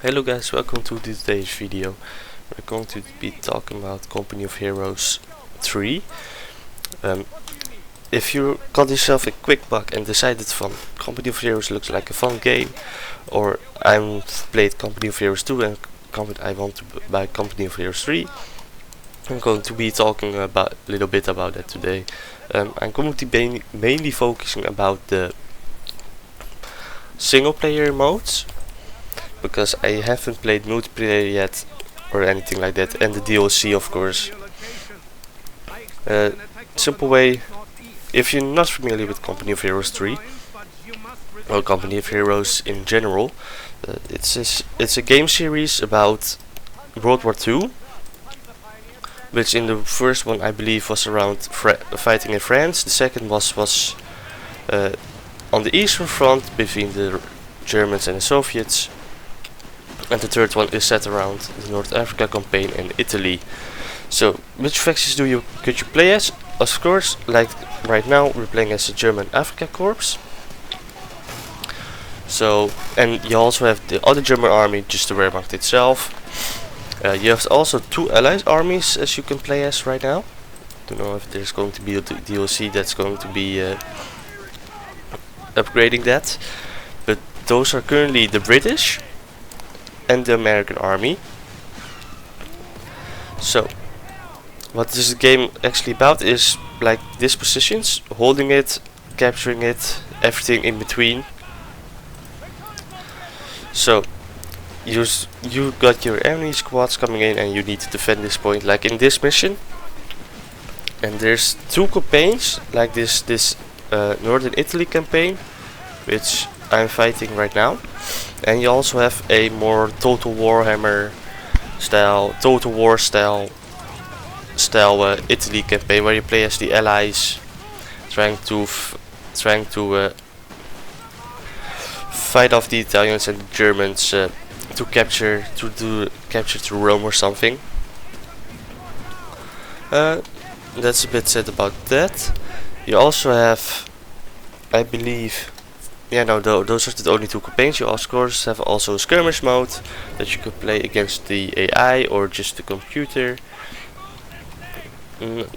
Hello guys, welcome to today's video. We're going to be talking about Company of Heroes 3. If you got yourself a quick buck and decided from Company of Heroes looks like a fun game, or I've played Company of Heroes 2 and I want to buy Company of Heroes 3, I'm going to be talking about a little bit about that today. I'm going to be mainly focusing about the single player modes, because I haven't played multiplayer yet or anything like that, and the DLC of course. Simple way, if you're not familiar with Company of Heroes 3 or Company of Heroes in general, it's a game series about World War II, which in the first one I believe was around fighting in France. The second was on the Eastern Front between the Germans and the Soviets. And the third one is set around the North Africa campaign in Italy. So, which factions could you play as? Of course, like right now we're playing as the German Africa Corps. So, and you also have the other German army, just the Wehrmacht itself. You have also two Allies armies as you can play as right now. Don't know if there's going to be a DLC that's going to be upgrading that. But those are currently the British and the American army. So, what this game actually about is like these positions, holding it, capturing it, everything in between. So, you got your enemy squads coming in and you need to defend this point, like in this mission. And there's two campaigns, like this Northern Italy campaign, which I'm fighting right now. And you also have a more Total Warhammer style, Total War style Italy campaign, where you play as the Allies, trying to fight off the Italians and the Germans to capture to Rome or something. That's a bit said about that. You also have, I believe. Yeah, no, those are the only two campaigns. You of course have also a skirmish mode that you can play against the AI or just the computer.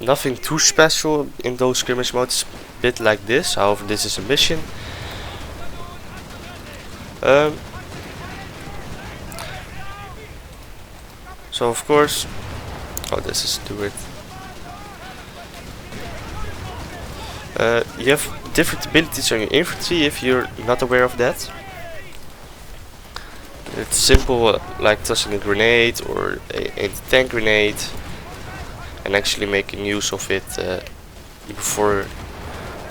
Nothing too special in those skirmish modes, a bit like this. However, this is a mission. So of course, this is Stuart. You have different abilities on your infantry if you're not aware of that. It's simple, like tossing a grenade or a tank grenade and actually making use of it before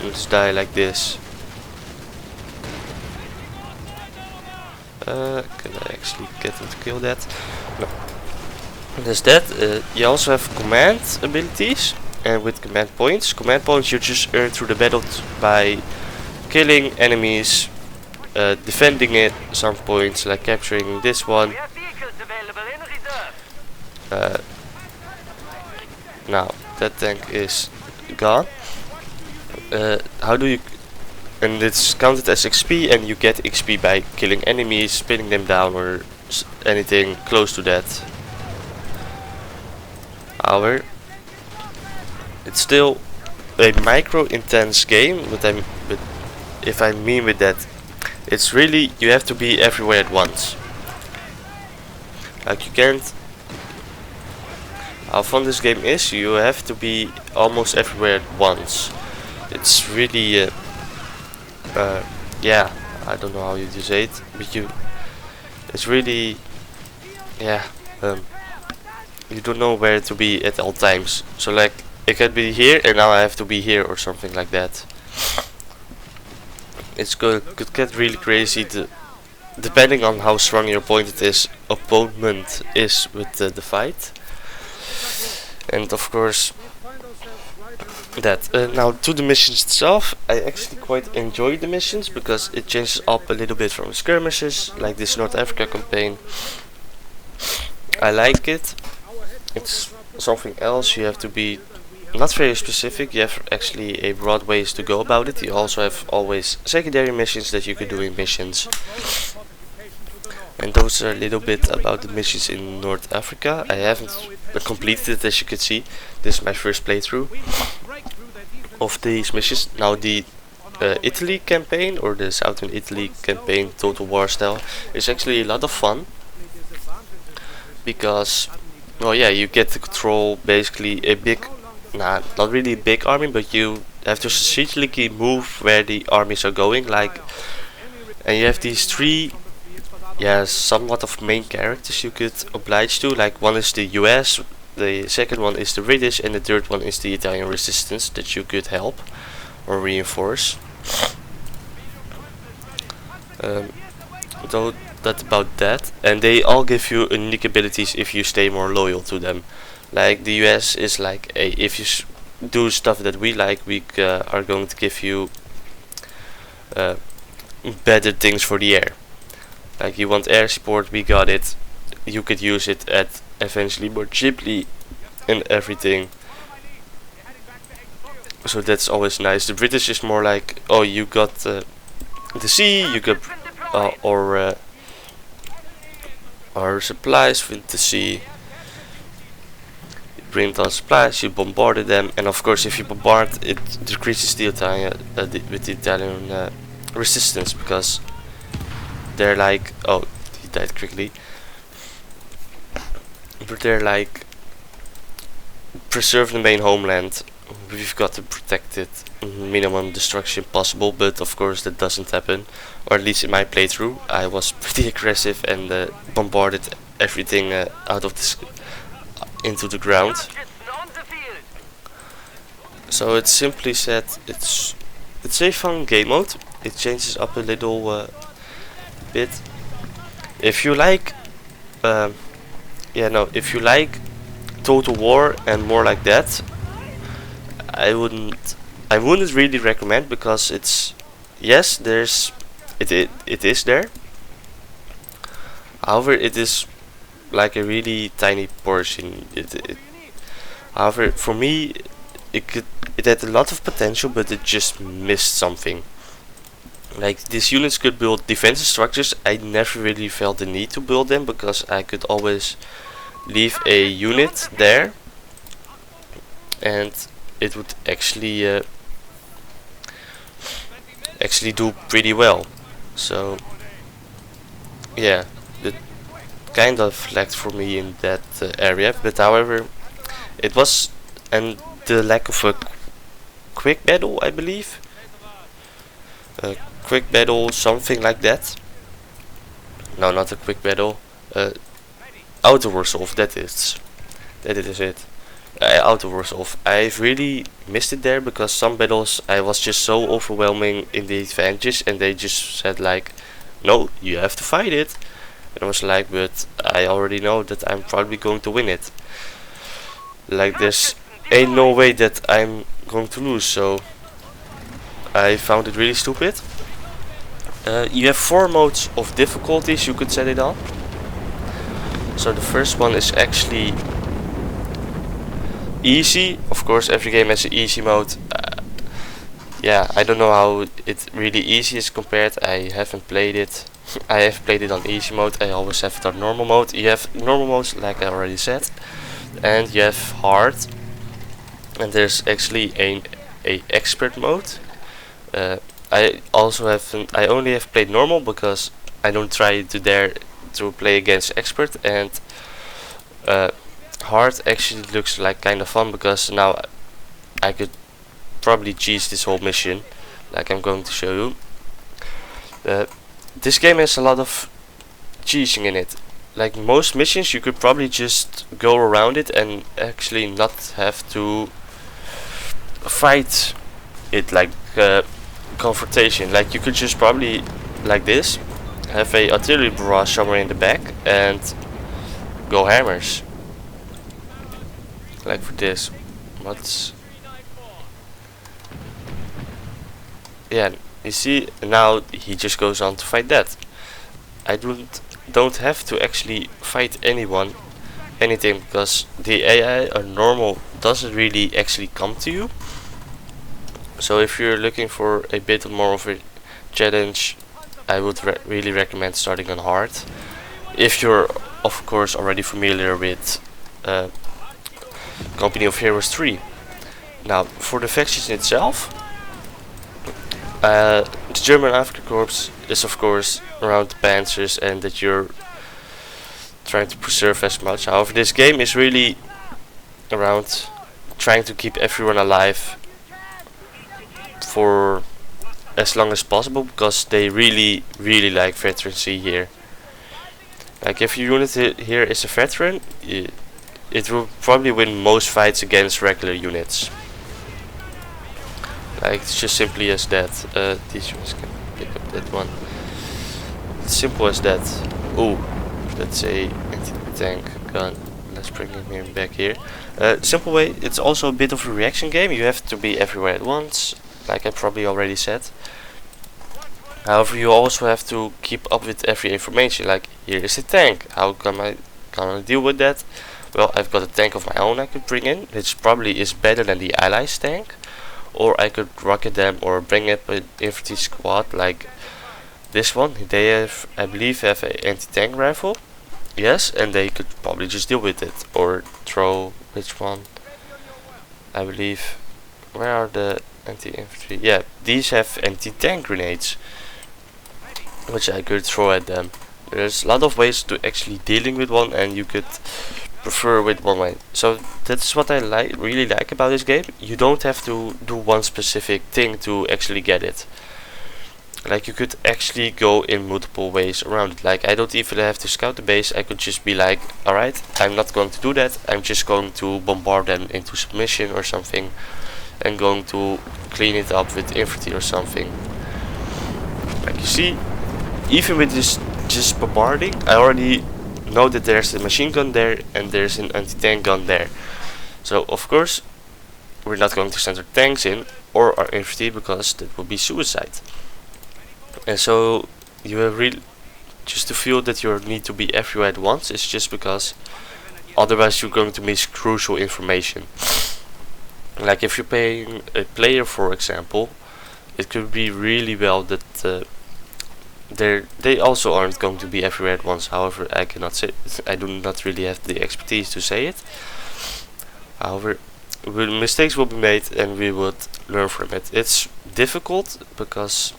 you just die like this. Can I actually get him to kill that? No. There's that. You also have command abilities. And with command points you just earn through the battle by killing enemies, defending it, some points like capturing this one. Now that tank is gone. How do you? And it's counted as XP, and you get XP by killing enemies, spinning them down, or anything close to that. However, it's still a micro-intense game, but if I mean with that, it's really, you have to be everywhere at once. Like you can't. How fun this game is, you have to be almost everywhere at once. It's really, yeah, I don't know how you say it, but it's really, yeah, you don't know where to be at all times. So like, it can be here and now I have to be here or something like that. Could get really crazy depending on how strong your opponent is with the fight. And of course that. Now to the missions itself, I actually quite enjoy the missions because it changes up a little bit from skirmishes, like this North Africa campaign. I like it. It's something else. You have to be not very specific. You have actually a broad ways to go about it. You also have always secondary missions that you can do in missions. And those are a little bit about the missions in North Africa. I haven't completed it, as you can see. This is my first playthrough of these missions. Now the Italy campaign, or the Southern Italy campaign, Total War style, is actually a lot of fun. Because, well, yeah, you get to control basically a big, not really a big army, but you have to strategically move where the armies are going, like, and you have these three, yeah, somewhat of main characters you could oblige to. Like, one is the US, the second one is the British, and the third one is the Italian resistance that you could help or reinforce. So that's about that, and they all give you unique abilities if you stay more loyal to them. Like the US is like, if you do stuff that we like, we are going to give you better things for the air. Like, you want air support, we got it. You could use it at eventually more cheaply and everything. So that's always nice. The British is more like, oh, you got the sea, you got or supplies with the sea. You bring down supplies, you bombarded them, and of course, if you bombard, it decreases the Italian with the Italian resistance, because they're like, oh, he died quickly. But they're like, preserve the main homeland. We've got to protect it, minimum destruction possible, but of course that doesn't happen, or at least in my playthrough. I was pretty aggressive and bombarded everything out of this into the ground. So it's simply said, it's a fun game mode. It changes up a little bit. If you like, if you like Total War and more like that, I wouldn't really recommend, because it's, yes, it is there. However, it is like a really tiny portion. However, for me, it had a lot of potential, but it just missed something. Like, these units could build defensive structures. I never really felt the need to build them, because I could always leave a unit there, and it would actually do pretty well. So yeah, it kind of lacked for me in that area. But however, it was, and the lack of a quick battle, I believe, quick battle, something like that. No, not a quick battle. Auto resolve. That is it. Auto resolve. I've really missed it there, because some battles I was just so overwhelming in the advantages, and they just said like, no, you have to fight it. And I was like, but I already know that I'm probably going to win it. Like, there's ain't no way that I'm going to lose. So I found it really stupid. You have 4 modes of difficulties you could set it on. So the first one is actually easy. Of course, every game has an easy mode. Yeah, I don't know how it really easy is compared. I haven't played it. I have played it on easy mode. I always have it on normal mode. You have normal modes, like I already said, and you have hard. And there's actually a expert mode. I only have played normal, because I don't try to dare to play against expert, and hard actually looks like kind of fun, because now I could probably cheese this whole mission, like I'm going to show you. This game has a lot of cheesing in it. Like most missions, you could probably just go around it and actually not have to fight it, like confrontation. Like, you could just probably, like this, have a artillery barrage somewhere in the back and go hammers. Like for this. Yeah, you see, now he just goes on to fight that. I don't have to actually fight anything, because the AI or normal doesn't really actually come to you. So if you're looking for a bit more of a challenge, I would really recommend starting on hard. if you're of course already familiar with Company of Heroes 3. Now, for the faction itself, the German Afrika Corps is of course around the Panzers and that you're trying to preserve as much. However, this game is really around trying to keep everyone alive for as long as possible, because they really like veterancy here. Like if your unit here is a veteran, it will probably win most fights against regular units. Like it's just simply as that. These units can pick up that one. It's simple as that. Oh, that's a anti-tank gun. Let's bring him back here. Simple way. It's also a bit of a reaction game. You have to be everywhere at once, like I probably already said. However, you also have to keep up with every information. Like, here is a tank. How can I gonna deal with that? Well, I've got a tank of my own I could bring in, which probably is better than the Allies tank. Or I could rocket them or bring up an infantry squad like this one. They have, I believe, have an anti-tank rifle. Yes, and they could probably just deal with it. Or throw, which one? I believe, where are the anti-infantry? Yeah, these have anti-tank grenades, which I could throw at them. There's a lot of ways to actually dealing with one, and you could prefer with one way. So that's what I really like about this game. You don't have to do one specific thing to actually get it. Like you could actually go in multiple ways around it. Like I don't even have to scout the base. I could just be like, alright, I'm not going to do that. I'm just going to bombard them into submission or something, and going to clean it up with infantry or something. Like you see, even with this just bombarding, I already know that there's a machine gun there and there's an anti-tank gun there. So of course we're not going to send our tanks in or our infantry, because that would be suicide. And so you have really just to feel that you need to be everywhere at once. It's just because otherwise you're going to miss crucial information. Like if you're playing a player, for example, it could be really well that they also aren't going to be everywhere at once. However, I cannot say I do not really have the expertise to say it. However, mistakes will be made and we would learn from it. It's difficult because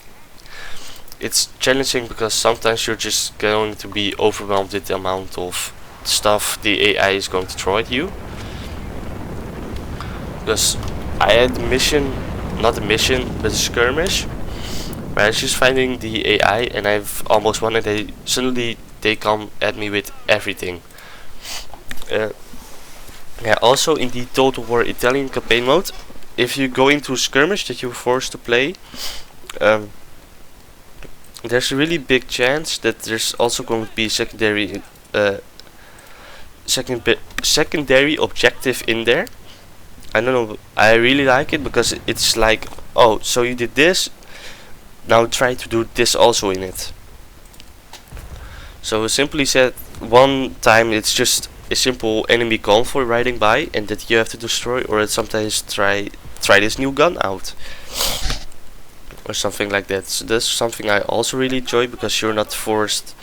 it's challenging, because sometimes you're just going to be overwhelmed with the amount of stuff the AI is going to throw at you. Because I had a mission, not a mission, but a skirmish, where I was just finding the AI and I've almost won, and suddenly they come at me with everything. Yeah, also in the Total War Italian campaign mode, if you go into a skirmish that you're forced to play, there's a really big chance that there's also going to be secondary objective in there. I don't know, I really like it because it's like, oh, so you did this, now try to do this also in it. So simply said, one time it's just a simple enemy convoy riding by and that you have to destroy, or sometimes try this new gun out or something like that. So that's something I also really enjoy, because you're not forced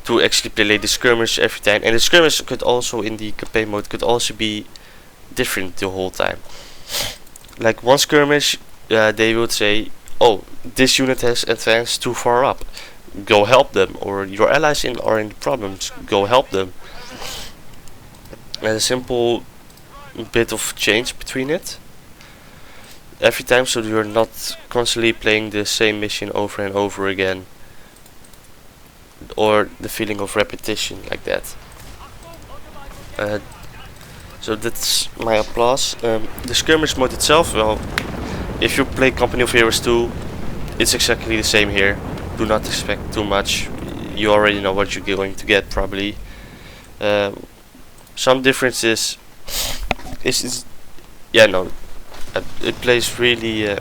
to actually play the skirmish every time. And the skirmish could also, in the campaign mode, could also be different the whole time. Like one skirmish, they would say, oh, this unit has advanced too far up, go help them, or your allies are in problems, go help them. And a simple bit of change between it every time, so you're not constantly playing the same mission over and over again, or the feeling of repetition like that. So that's my applause. The skirmish mode itself, well, if you play Company of Heroes 2, it's exactly the same here. Do not expect too much. You already know what you're going to get probably. Some differences is yeah, no, it plays really.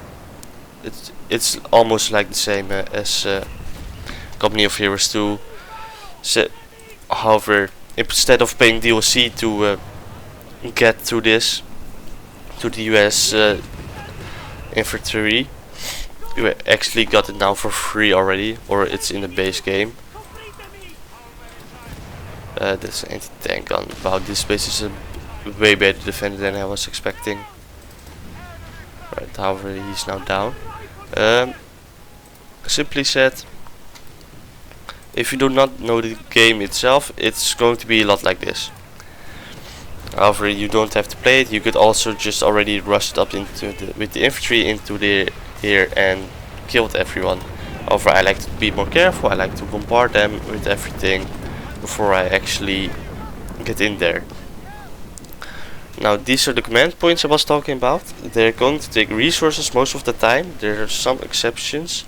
It's almost like the same as Company of Heroes 2. However, instead of paying DLC to get to this, to the US infantry, you actually got it now for free already, or it's in the base game. That's an anti-tank gun. Wow, this base is a way better defended than I was expecting. Right, however, he's now down. Simply said, if you do not know the game itself, it's going to be a lot like this. However, you don't have to play it. You could also just already rush it up into with the infantry into the here and killed everyone. However, I like to be more careful. I like to bombard them with everything before I actually get in there. Now, these are the command points I was talking about. They're going to take resources most of the time. There are some exceptions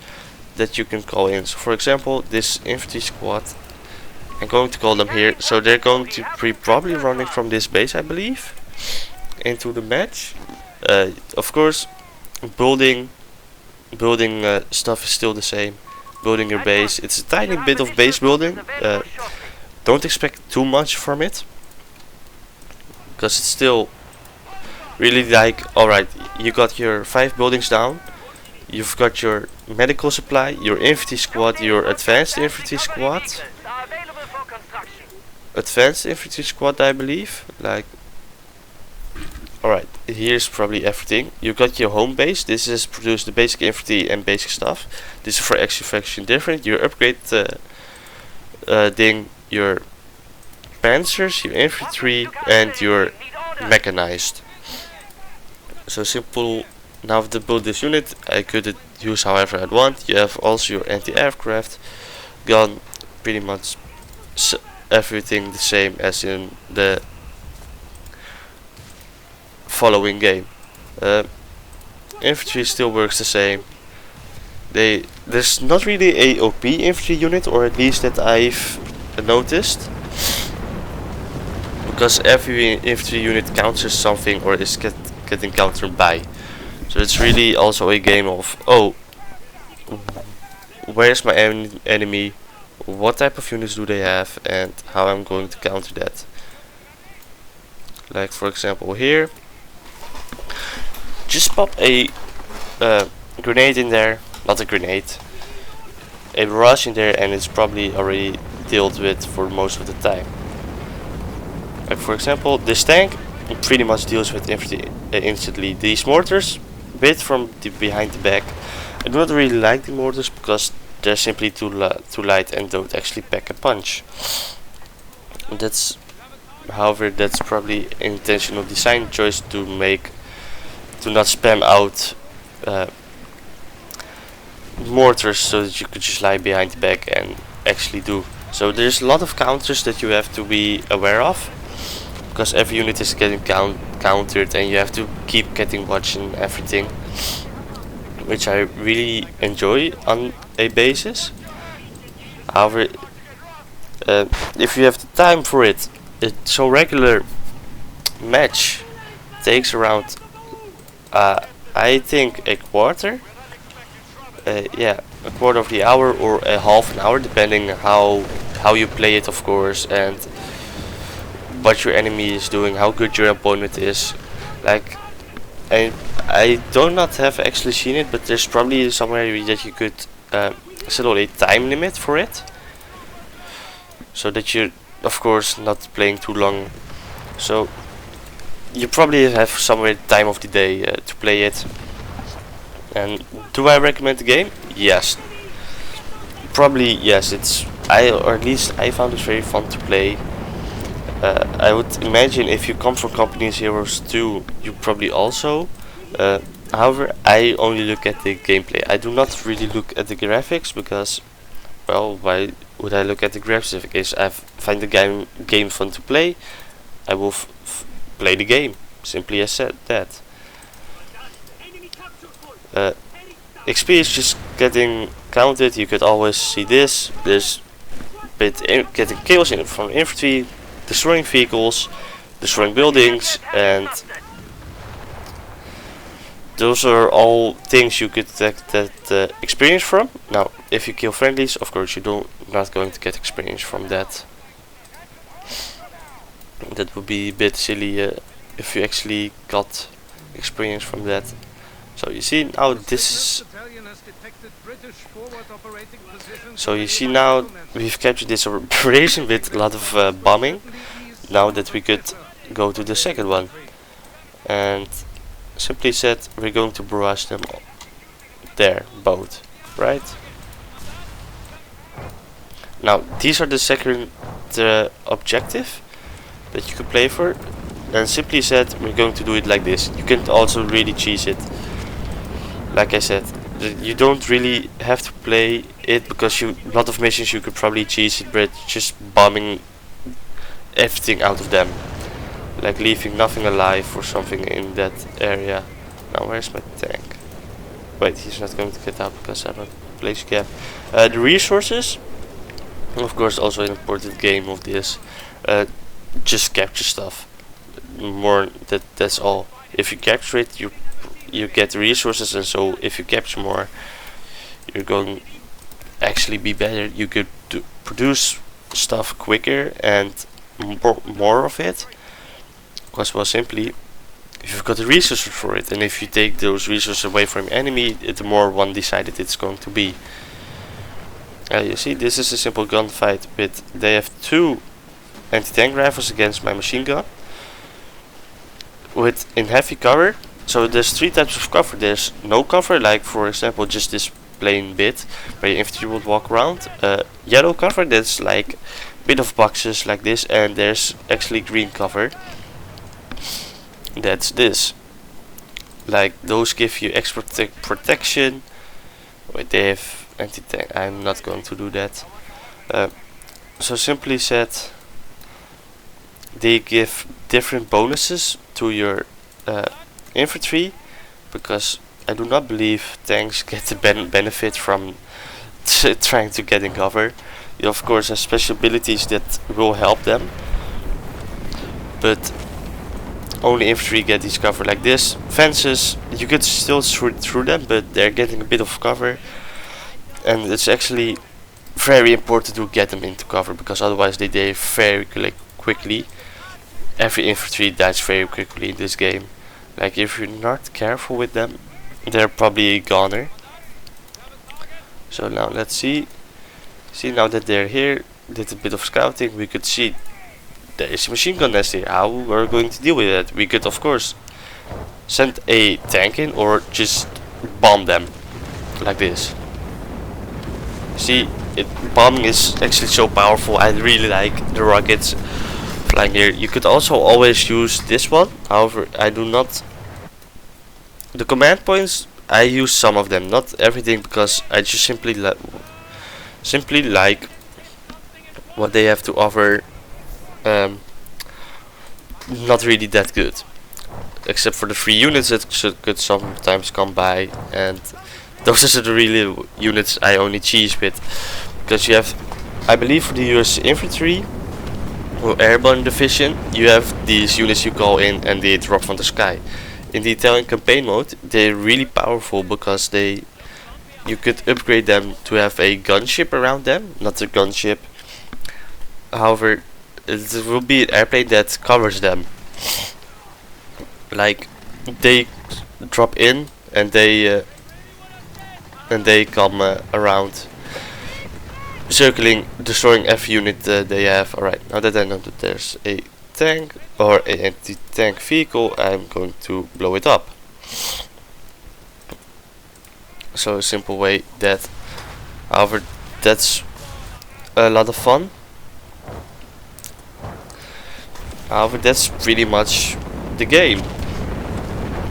that you can call in. So, for example, this infantry squad, I'm going to call them here. So they're going to be probably running from this base, I believe, into the match. Of course, building stuff is still the same. Building your base, it's a tiny bit of base building. Don't expect too much from it, because it's still really like, alright, you got your 5 buildings down, you've got your medical supply, your infantry squad, your advanced infantry squad, I believe, like, alright, here's probably everything. You got your home base. This is produce the basic infantry and basic stuff. This is for extraction different. Your upgrade thing, your panzers, your infantry, and your mechanized. So simple. Now to build this unit, I could use however I want. You have also your anti-aircraft gun, pretty much everything the same as in the following game. Infantry still works the same. There's not really a OP infantry unit, or at least that I've noticed, because every infantry unit counters something or is getting countered by. So it's really also a game of, oh, where's my enemy, what type of units do they have, and how I'm going to counter that. Like for example here, just pop a grenade in there, not a grenade, a barrage in there, and it's probably already dealt with for most of the time. Like for example, this tank pretty much deals with infantry instantly. These mortars, bit from the behind the back. I do not really like the mortars because they're simply too light and don't actually pack a punch. However, that's probably an intentional design choice to not spam out mortars so that you could just lie behind the back and actually do. So there's a lot of counters that you have to be aware of, because every unit is getting countered and you have to keep getting watching everything, which I really enjoy on a basis. However, if you have the time for it, so regular match takes around I think a quarter, yeah, a quarter of the hour or a half an hour, depending how you play it, of course, and what your enemy is doing, how good your opponent is. Like, I do not have actually seen it, but there's probably somewhere that you could set a time limit for it, so that you're of course not playing too long. So you probably have somewhere time of the day to play it. And do I recommend the game? Yes, probably yes. Or at least I found it very fun to play. I would imagine if you come from Company of Heroes 2, you probably also. However, I only look at the gameplay. I do not really look at the graphics, because, well, why would I look at the graphics? If in case I find the game fun to play, I will play the game. Simply as said that. XP is just getting counted. You could always see this bit getting kills from infantry, destroying vehicles, destroying buildings, and those are all things you could get that experience from. Now, if you kill friendlies, of course you're not going to get experience from that. That would be a bit silly if you actually got experience from that. So you see now, this is So you see now we've captured this operation with a lot of bombing. Now that we could go to the second one, and simply said we're going to barrage them there, both, right? Now these are the second objective that you could play for, and simply said we're going to do it like this. You can also really cheese it. Like I said, you don't really have to play it because a lot of missions you could probably cheese it, but just bombing everything out of them, like leaving nothing alive or something in that area. Now where's my tank? Wait, he's not going to get out because I have a place gap. The resources, of course, also an important game of this. Just capture stuff. More that's all. If you capture it, you get resources, and so if you capture more, you're going actually be better. You could produce stuff quicker and more of it. Because, well, simply, if you've got the resources for it, and if you take those resources away from your enemy, the more one-decided it's going to be. You see, this is a simple gunfight, but they have 2 anti-tank rifles against my machine gun with in heavy cover. So there's 3 types of cover. There's no cover, like for example just this plain bit where your infantry would walk around. Yellow cover, that's like a bit of boxes like this, and there's actually green cover. That's this. Like those give you extra protection. Wait, they have anti-tank. I'm not going to do that. So simply said, they give different bonuses to your infantry, because I do not believe tanks get the benefit from trying to get in cover. You of course have special abilities that will help them, but only infantry get these cover like this. Fences, you could still shoot through them, but they're getting a bit of cover, and it's actually very important to get them into cover, because otherwise they die very quickly. Every infantry dies very quickly in this game. Like if you're not careful with them, they're probably a goner. So now let's see. See, now that they're here, did a bit of scouting, we could see there is a machine gun nest here. How we're going to deal with it? We could of course send a tank in, or just bomb them like this. See, bombing is actually so powerful. I really like the rockets flying here. You could also always use this one. However, I do not. The command points, I use some of them, not everything, because I just simply like what they have to offer. Not really that good, except for the free units that could sometimes come by, and those are the really units I only cheese with, because you have, I believe, for the US infantry or airborne division, you have these units you call in and they drop from the sky. In the Italian campaign mode, they're really powerful because you could upgrade them to have a gunship around them, not a gunship. However, it will be an airplane that covers them. Like they drop in and they come around, circling, destroying every unit they have. Alright, now that I know that there's a tank or an anti-tank vehicle, I'm going to blow it up. So a simple way that, however, that's a lot of fun. However, that's pretty much the game.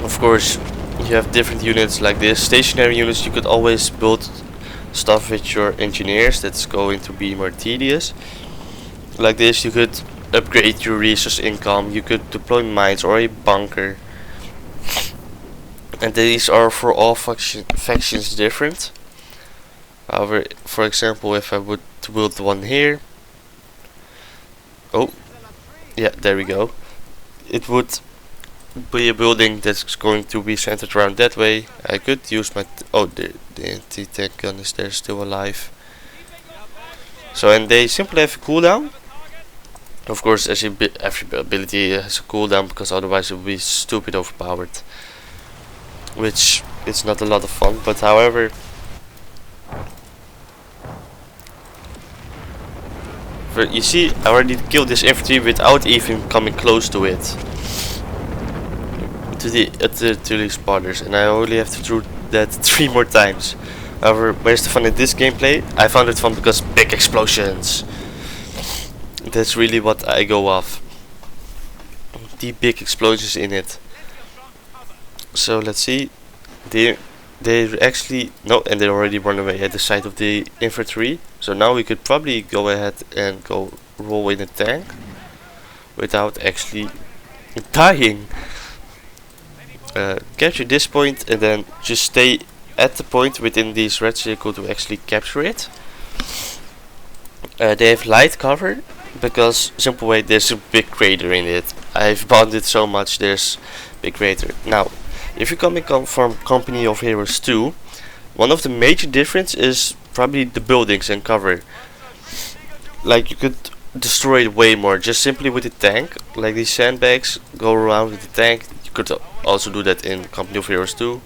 Of course, you have different units like this. Stationary units, you could always build stuff with your engineers. That's going to be more tedious. Like this, you could upgrade your resource income. You could deploy mines or a bunker. And these are for all factions different. However, for example, if I would build one here. Oh, yeah, there we go. It would be a building that's going to be centered around that way. I could use my the anti-tank gun is there still alive. So, and they simply have a cooldown. Of course, every ability has a cooldown, because otherwise it would be stupid overpowered. Which it's not a lot of fun. But however, you see, I already killed this infantry without even coming close to it, to the spotters, and I only have to do that 3 more times. However, where's the fun in this gameplay? I found it fun because big explosions. That's really what I go off. The big explosions in it. So let's see. They actually no, and they already run away at the side of the infantry. So now we could probably go ahead and go roll in a tank without actually dying. Capture this point and then just stay at the point within this red circle to actually capture it. They have light cover because simple way, there's a big crater in it. I've bonded so much, there's big crater. Now, if you're coming from Company of Heroes 2, one of the major difference is probably the buildings and cover. Like you could destroy it way more just simply with the tank. Like these sandbags go around with the tank. You could also do that in Company of Heroes 2.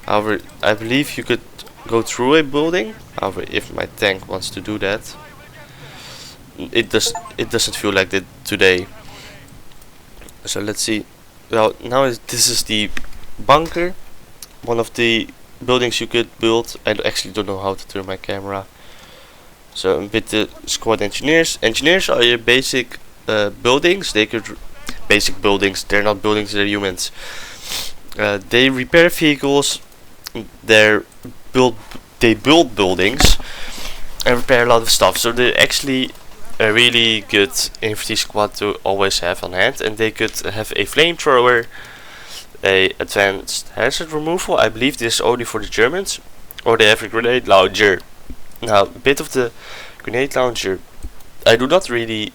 However, I believe you could go through a building. However, if my tank wants to do that, it doesn't feel like that today. So let's see. Well, now this is the bunker, one of the buildings you could build. I actually don't know how to turn my camera. So with the squad engineers are your basic buildings. They could basic buildings. They're not buildings. They're humans. They repair vehicles. They build buildings and repair a lot of stuff. So they're actually a really good infantry squad to always have on hand, and they could have a flamethrower, a advanced hazard removal. I believe this is only for the Germans, or they have a grenade launcher. Now, a bit of the grenade launcher, I really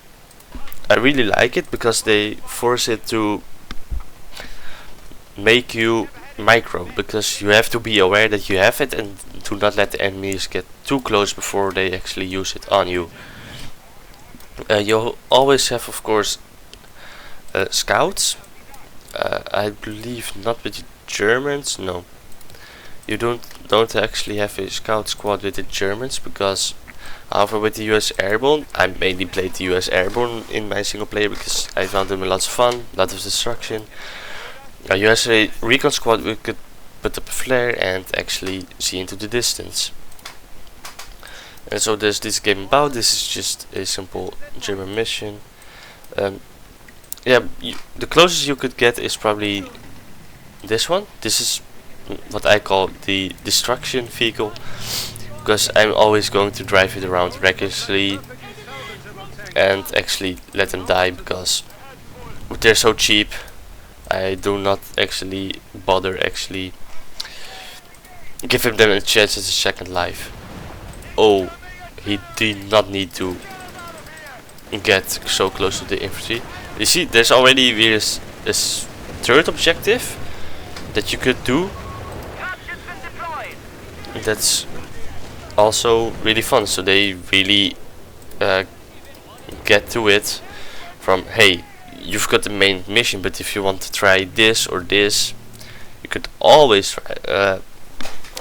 like it because they force it to make you micro, because you have to be aware that you have it and do not let the enemies get too close before they actually use it on you. You always have, of course, scouts. I believe not with the Germans. No, you don't actually have a scout squad with the Germans, because however with the US Airborne, I mainly played the US Airborne in my single player because I found them a lot of fun, a lot of destruction. You have a recon squad, we could put up a flare and actually see into the distance. And so there's this game about. This is just a simple German mission. Yeah, the closest you could get is probably this one. This is what I call the destruction vehicle, because I'm always going to drive it around recklessly and actually let them die, because they're so cheap. I do not actually bother actually giving them a chance at a second life. Oh, he did not need to get so close to the infantry. You see, there's already this third objective that you could do. That's also really fun. So they really get to it from, hey, you've got the main mission, but if you want to try this or this, you could always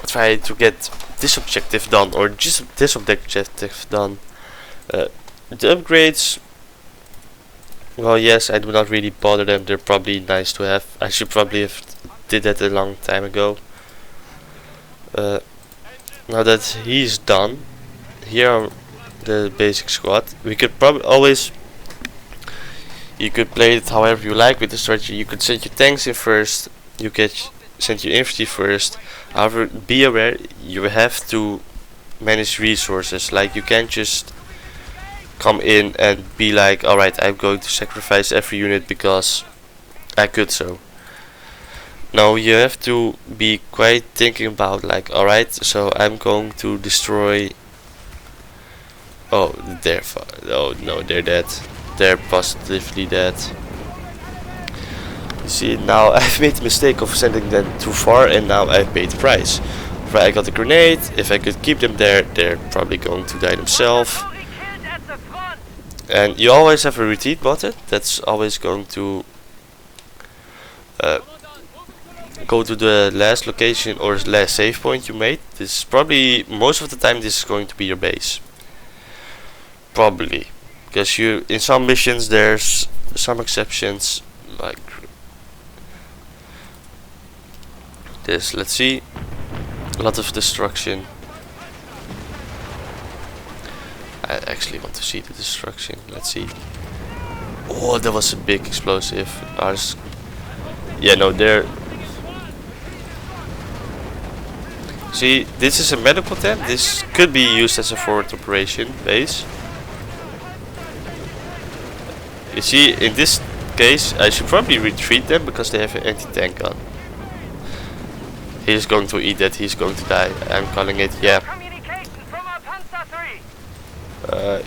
try to get this objective done or just this objective done. The upgrades, well, yes, I do not really bother them. They're probably nice to have. I should probably have did that a long time ago. Now that he's done, here are the basic squad. We could probably always, you could play it however you like with the strategy. You could send your tanks in first, you could send your infantry first. However, be aware, you have to manage resources. Like, you can't just come in and be like, alright, I'm going to sacrifice every unit because I could so. No, you have to be quite thinking about, like, alright, so I'm going to destroy. Oh, oh no, they're dead. They're positively dead. You see, now I've made the mistake of sending them too far, and now I've paid the price. If I got a grenade, if I could keep them there, they're probably going to die themselves. And you always have a retreat button. That's always going to go to the last location or last save point you made. This is probably, most of the time, this is going to be your base. Probably, because you, in some missions there's some exceptions like this. Let's see, a lot of destruction. I actually want to see the destruction. Let's see. Oh, that was a big explosive. Ours. Yeah, no, there. See, this is a medical tent. This could be used as a forward operation base. You see, in this case, I should probably retreat them because they have an anti-tank gun. He's going to eat that. He's going to die. I'm calling it. Yeah.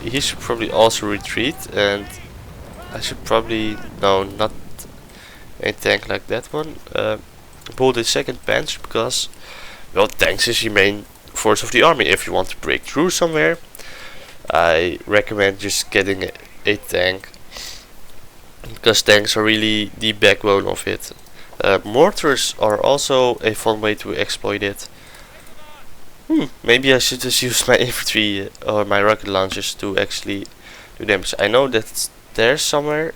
He should probably also retreat, and I should probably, no, not a tank like that one. Pull the second bench because, well, tanks is your main force of the army. If you want to break through somewhere, I recommend just getting a tank, because tanks are really the backbone of it. Mortars are also a fun way to exploit it. Maybe I should just use my infantry or my rocket launchers to actually do damage. I know that it's there somewhere,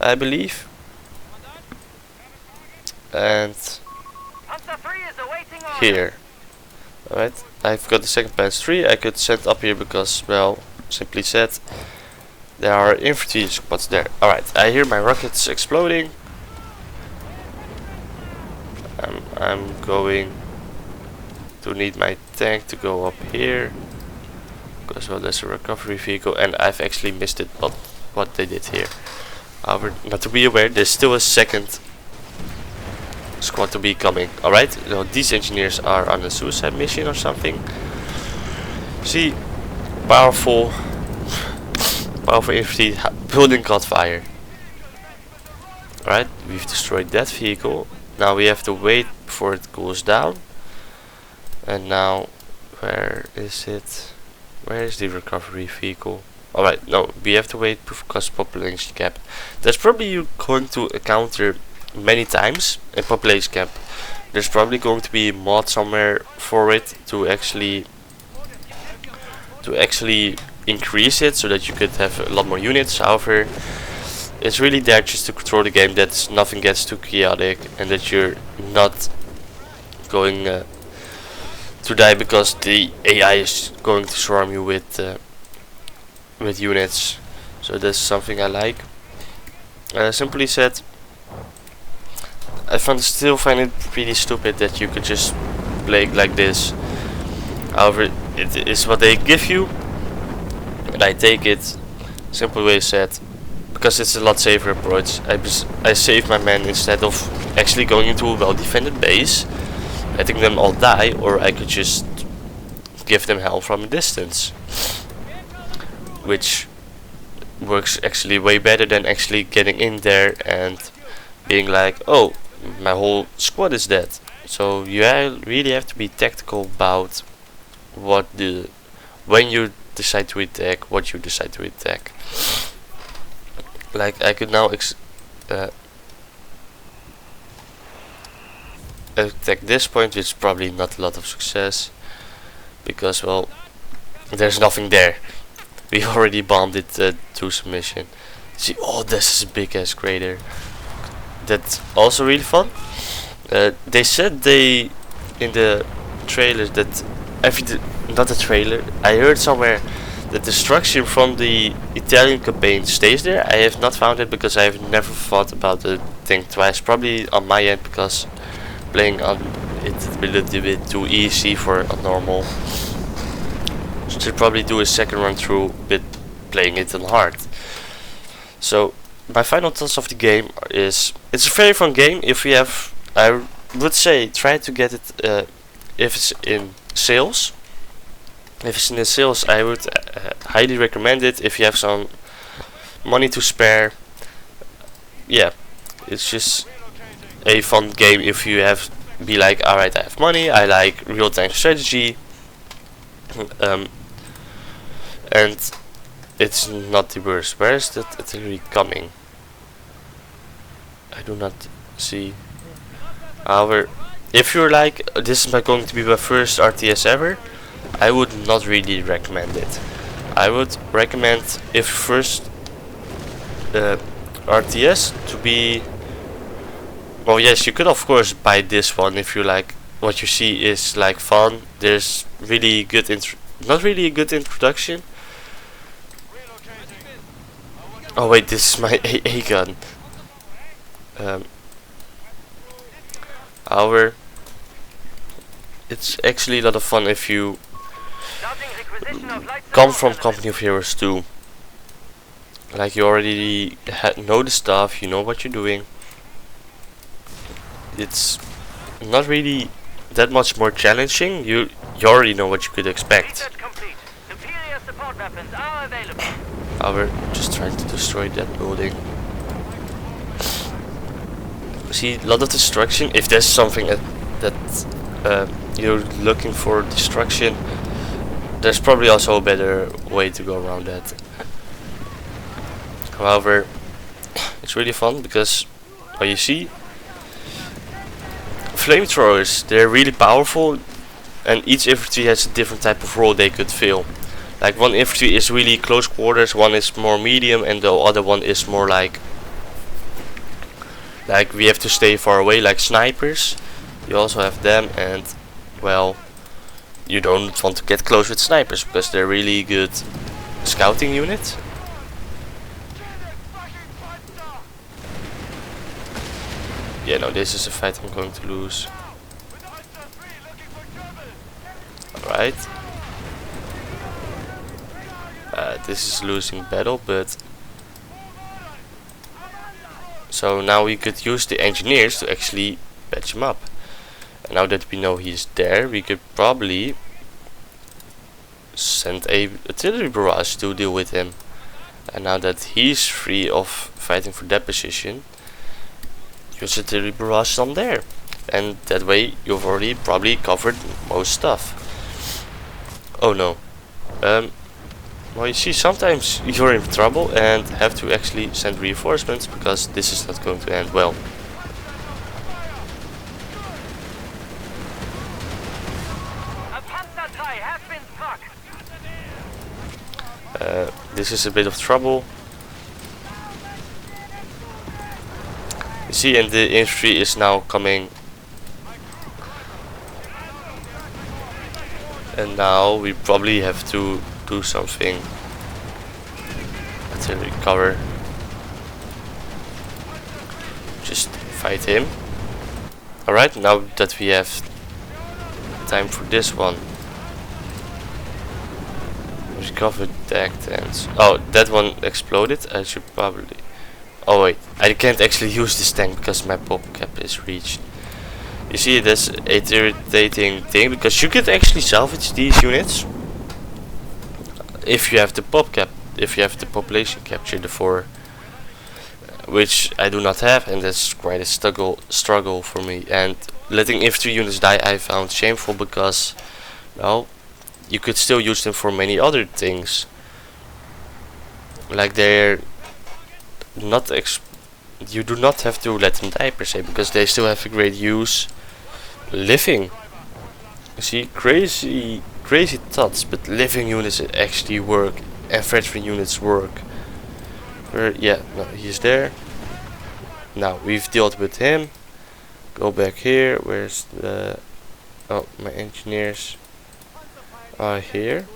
I believe. And here. Alright, I've got the second Panzer 3 I could send up here because, well, simply said, there are infantry squads there. Alright, I hear my rockets exploding. I'm going to need my tank to go up here, because, well, there's a recovery vehicle and I've actually missed it, but what they did here. However, not to be aware, there's still a second squad to be coming. Alright, so these engineers are on a suicide mission or something. See, powerful infantry building caught fire. Alright, we've destroyed that vehicle. Now we have to wait before it cools down. And now, where is it? Where is the recovery vehicle? Alright, no, we have to wait because population cap. That's probably you going to encounter many times in population cap. There's probably going to be a mod somewhere for it to actually increase it so that you could have a lot more units. However, it's really there just to control the game, that nothing gets too chaotic and that you're not going to die because the AI is going to swarm you with units. So that's something I like. Simply said, I still find it pretty stupid that you could just play like this. However, it is what they give you, and I take it. Simple way said, because it's a lot safer approach. I save my men instead of actually going into a well-defended base, letting them all die, or I could just give them hell from a distance, which works actually way better than actually getting in there and being like, oh, my whole squad is dead. So you really have to be tactical about when you decide to attack, what you decide to attack. Like, I could now attack this point, which is probably not a lot of success because, well, there's nothing there. We already bombed it to submission. See, oh, this is a big ass crater. That's also really fun. They said in the trailers that not the trailer, I heard somewhere that destruction from the Italian campaign stays there. I have not found it because I have never thought about the thing twice. Probably on my end because playing on it a little bit too easy for a normal. Should probably do a second run through with playing it on hard. So my final thoughts of the game is, it's a very fun game. If you have, I would say, try to get it if it's in sales. If it's in the sales, I would highly recommend it. If you have some money to spare, yeah, it's just a fun game. If you be like, alright, I have money, I like real-time strategy, and it's not the worst. Where is that artillery coming? I do not see. However, if you're like, this is not going to be my first RTS ever, I would not really recommend it. I would recommend, if first RTS to be, well, yes, you could of course buy this one if you like what you see is like fun. There's really good not really a good introduction. Oh wait, this is my AA gun. However, it's actually a lot of fun if you come from Company of Heroes 2. Like, you already know the stuff, you know what you're doing. It's not really that much more challenging. You already know what you could expect. However, just trying to destroy that building. See, a lot of destruction. If there's something that you're looking for destruction, there's probably also a better way to go around that. However, it's really fun because, well, you see, flamethrowers, they're really powerful, and each infantry has a different type of role they could fill. Like, one infantry is really close quarters, one is more medium, and the other one is more like we have to stay far away, like snipers. You also have them, and well, you don't want to get close with snipers because they're really good scouting units. Yeah, no, this is a fight I'm going to lose. Alright. This is losing battle, but so now we could use the engineers to actually patch him up. And now that we know he's there, we could probably send a artillery barrage to deal with him. And now that he's free of fighting for that position, use artillery barrage on there. And that way you've already probably covered most stuff. Oh no. Well, you see, sometimes you're in trouble and have to actually send reinforcements because this is not going to end well. This is a bit of trouble. You see, and the infantry is now coming. And now we probably have to do something. Artillery cover. Just fight him. Alright, now that we have time for this one. Recover deck tanks. Oh, that one exploded. I should probably... Oh wait, I can't actually use this tank because my pop cap is reached. You see, that's an irritating thing because you could actually salvage these units if you have the pop cap, if you have the population capture, the 4, which I do not have, and that's quite a struggle for me. And letting infantry units die I found shameful because, well, you could still use them for many other things. Like, they're not you do not have to let them die per se, because they still have a great use living. You see, crazy thoughts, but living units actually work, and veteran units work. Yeah, no, he's there. Now we've dealt with him. Go back here. Where's the... Oh, my engineers are here.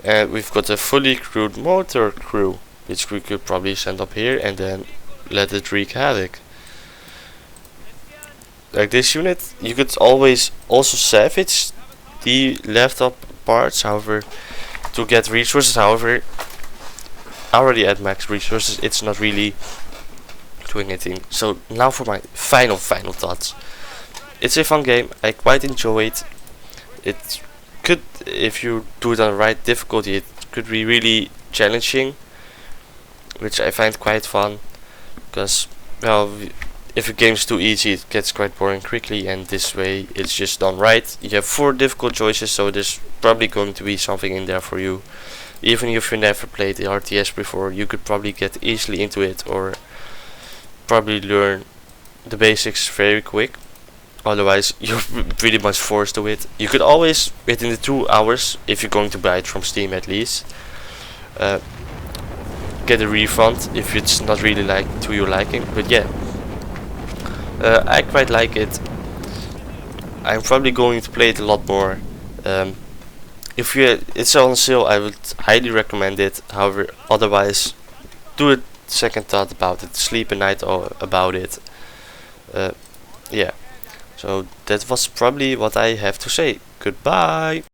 And we've got a fully crewed motor crew, which we could probably send up here and then let it wreak havoc. Like this unit, you could always also salvage the left up parts, however, to get resources. However, already at max resources, it's not really doing anything. So now for my final thoughts. It's a fun game. I quite enjoy it. It could, if you do it on the right difficulty, it could be really challenging, which I find quite fun, because, well, if a game's too easy it gets quite boring quickly, and this way it's just done right. You have 4 difficult choices, so there's probably going to be something in there for you. Even if you never played the RTS before, you could probably get easily into it, or probably learn the basics very quick. Otherwise, you're pretty much forced to it. You could always, within the 2 hours, if you're going to buy it from Steam at least, get a refund if it's not really like to your liking. But yeah, I quite like it. I'm probably going to play it a lot more. If it's on sale, I would highly recommend it. However, otherwise, do a second thought about it. Sleep a night about it. Yeah. So that was probably what I have to say. Goodbye.